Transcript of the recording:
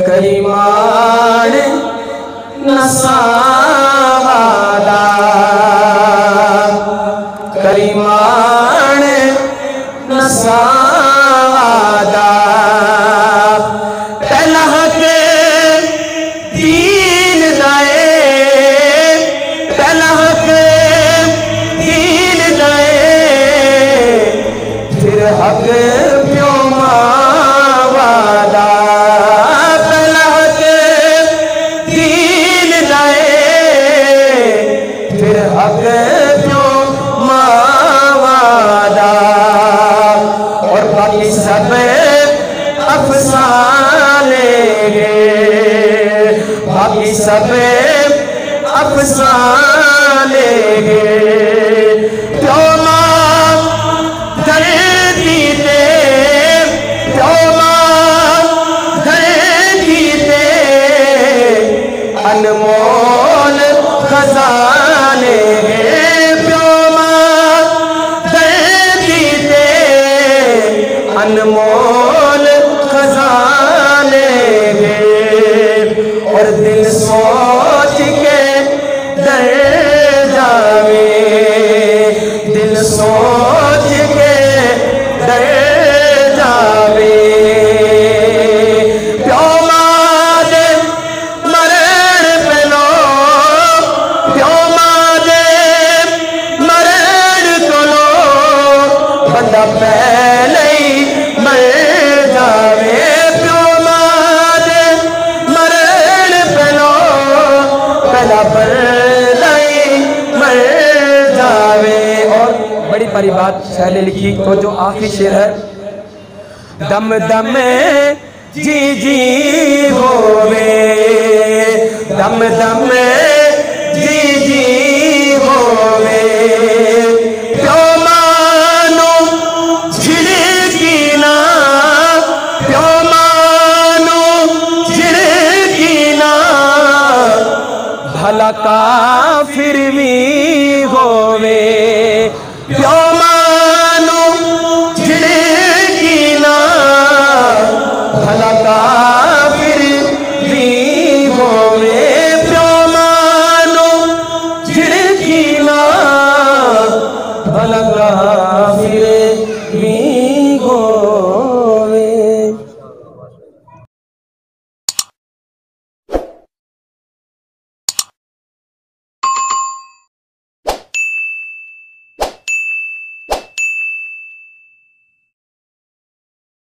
करीमान नसावादा करीमान नसावादा पहला के दीन दाए पहला के दीन दाए फिर हक प्यो मावादा और बाकी सब अफसाने बाकी सब अफसाने प्यो मां धरती ते प्यो मां धरती ते अनमोल खजाने अनमोल खजाने और दिल सोच के डर जावे दिल सोच के डर जावे प्यो मां दे मरण पेलो प्यो मां दे मरण कोलो बंदा पहले मर जावे प्यो मां दे मरण पेलो पहला पर मर जावे। और बड़ी बड़ी बात शायर ने लिखी तो जो आखिरी शेर है दम दम जी जी होवे दम दम जी जी होवे प्यो मानो झिड़की ना प्यो मानो झिड़की ना भला काफिर भी होवे